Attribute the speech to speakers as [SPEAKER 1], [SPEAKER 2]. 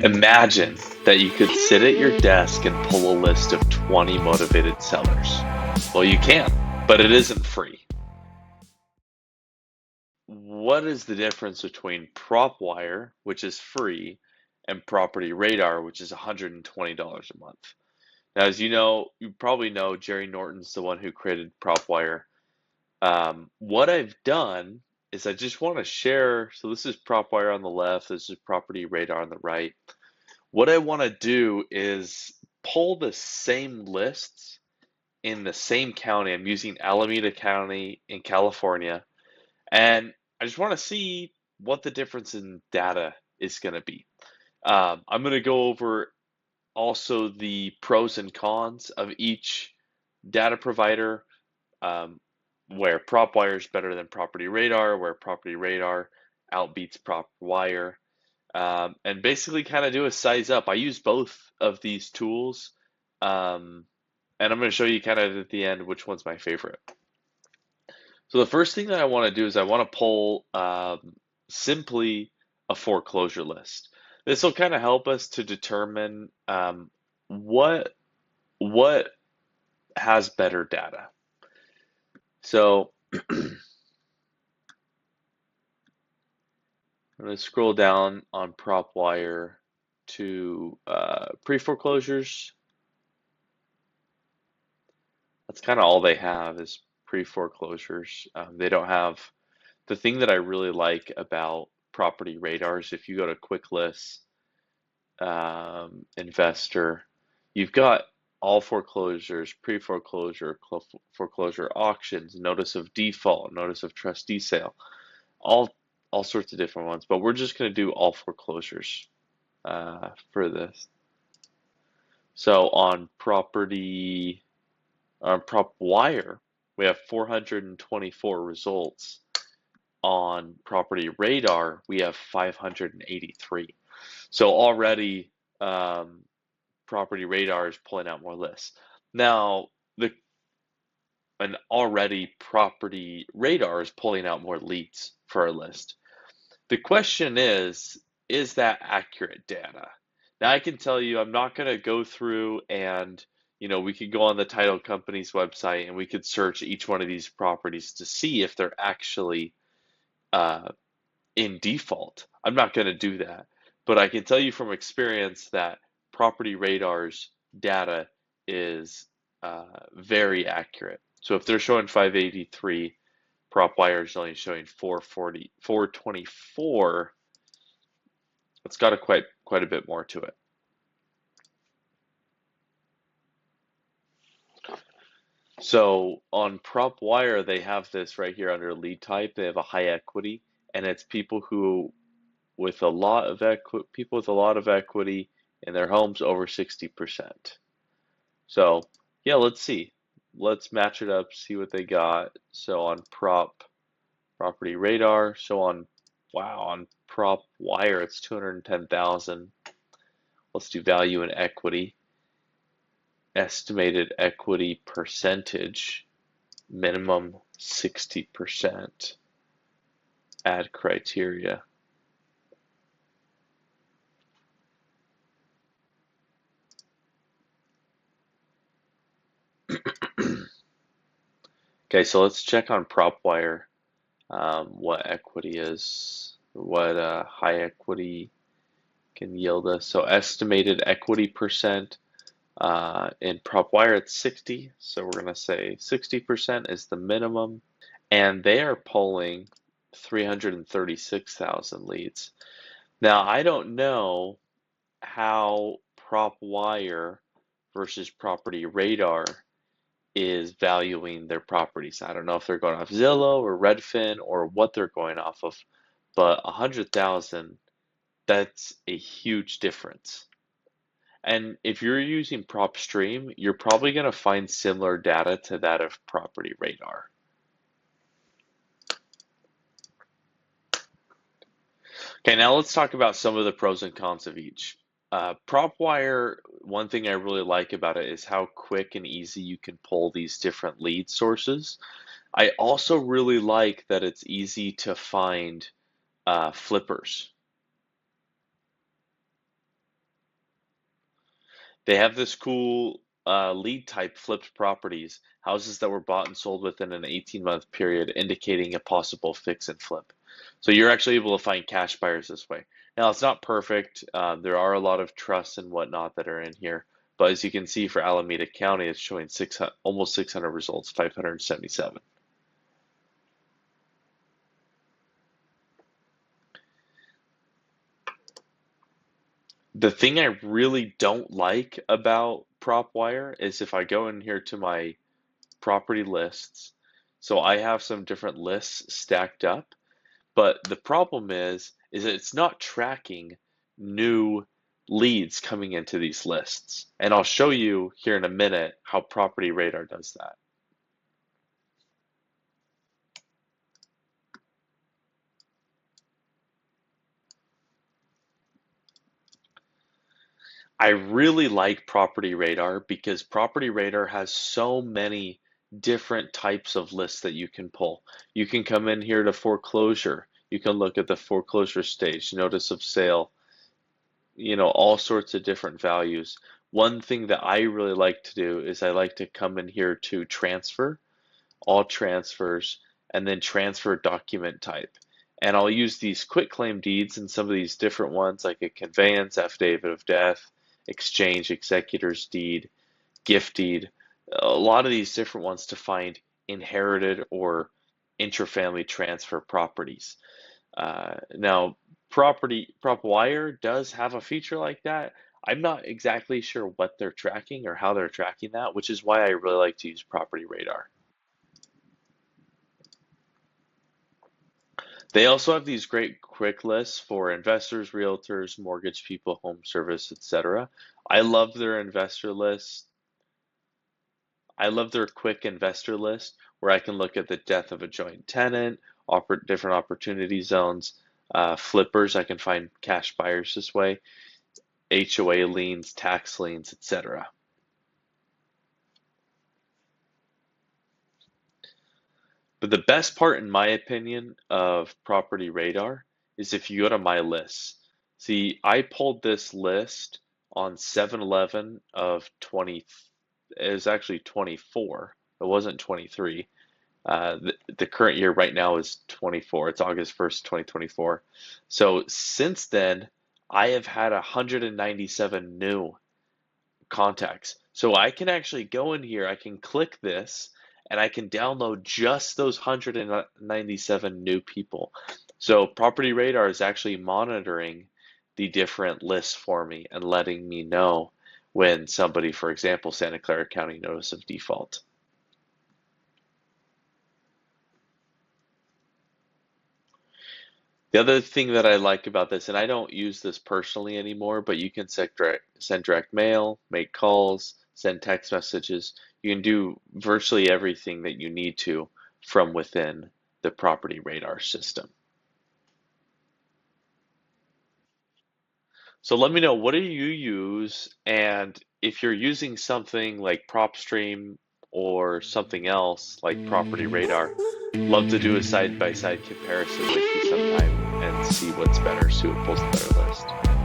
[SPEAKER 1] Imagine that you could sit at your desk and pull a list of 20 motivated sellers. Well, you can, but it isn't free. What is the difference between PropWire, which is free, and PropertyRadar, which is $120 a month? Now, as you know, you probably know Jerry Norton's the one who created PropWire. What I've done is I just want to share. So this is PropWire on the left, this is PropertyRadar on the right. What I want to do is pull the same lists in the same county. I'm using Alameda County in California, and I just want to see what the difference in data is going to be. I'm going to go over also the pros and cons of each data provider, um, where PropWire is better than PropertyRadar, where PropertyRadar outbeats PropWire, and basically kind of do a size up. I use both of these tools, and I'm going to show you kind of at the end which one's my favorite. So the first thing that I want to do is I want to pull simply a foreclosure list. This will kind of help us to determine what has better data. So I'm going to scroll down on PropWire to pre-foreclosures. That's kind of all they have is pre-foreclosures. They don't have the thing that I really like about Property Radars. If you go to Quick Lists, Investor, you've got all foreclosures, pre-foreclosure, foreclosure auctions, notice of default, notice of trustee sale, all sorts of different ones. But we're just going to do all foreclosures for this. So on PropWire, we have 424 results. On PropertyRadar, we have 583. So already PropertyRadar is pulling out more lists. Now, already PropertyRadar is pulling out more leads for our list. The question is that accurate data? Now, I can tell you, I'm not going to go through and we could go on the title company's website and we could search each one of these properties to see if they're actually in default. I'm not going to do that, but I can tell you from experience that PropertyRadar's data is very accurate. So if they're showing 583, PropWire is only showing 424. It's got quite a bit more to it. So on PropWire, they have this right here under lead type. They have a high equity, and it's people with a lot of equity in their homes over 60%. So yeah, let's see. Let's match it up, see what they got. So on PropertyRadar, so on PropWire, it's 210,000. Let's do value and equity. Estimated equity percentage, minimum 60%. Add criteria. Okay, so let's check on PropWire what equity is, what high equity can yield us. So estimated equity percent in PropWire it's 60, so we're going to say 60% is the minimum, and they are pulling 336,000 leads. Now I don't know how PropWire versus PropertyRadar is valuing their properties. I don't know if they're going off Zillow or Redfin or what they're going off of, but 100,000, that's a huge difference. And if you're using PropStream, you're probably going to find similar data to that of PropertyRadar. Okay, now let's talk about some of the pros and cons of each. PropWire, one thing I really like about it is how quick and easy you can pull these different lead sources. I also really like that it's easy to find flippers. They have this cool lead type, flipped properties, houses that were bought and sold within an 18-month period, indicating a possible fix and flip. So you're actually able to find cash buyers this way. Now, it's not perfect. There are a lot of trusts and whatnot that are in here. But as you can see for Alameda County, it's showing almost 600 results, 577. The thing I really don't like about PropWire is if I go in here to my property lists, so I have some different lists stacked up, but the problem is that it's not tracking new leads coming into these lists. And I'll show you here in a minute how Property Radar does that. I really like Property Radar because Property Radar has so many different types of lists that you can pull. You can come in here to foreclosure. You can look at the foreclosure stage, notice of sale, all sorts of different values. One thing that I really like to do is I like to come in here to transfer, all transfers, and then transfer document type. And I'll use these quick claim deeds and some of these different ones like a conveyance, affidavit of death, exchange, executor's deed, gift deed, a lot of these different ones to find inherited or intrafamily transfer properties. Now, PropWire does have a feature like that. I'm not exactly sure what they're tracking or how they're tracking that, which is why I really like to use Property Radar. They also have these great quick lists for investors, realtors, mortgage people, home service, etc. I love their investor list. I love their quick investor list where I can look at the death of a joint tenant, different opportunity zones, flippers. I can find cash buyers this way, HOA liens, tax liens, etc. But the best part, in my opinion, of Property Radar is if you go to my lists. See, I pulled this list on 7/11 of 20, it was actually 24. It wasn't 23. The current year right now is 24. It's August 1st, 2024. So since then, I have had 197 new contacts. So I can actually go in here, I can click this, and I can download just those 197 new people. So Property Radar is actually monitoring the different lists for me and letting me know when somebody, for example, Santa Clara County notice of default. The other thing that I like about this, and I don't use this personally anymore, but you can send direct mail, make calls, send text messages. You can do virtually everything that you need to from within the Property Radar system. So let me know, what do you use? And if you're using something like PropStream or something else like Property Radar, love to do a side-by-side comparison with you sometime and see what's better, see what pulls the better list.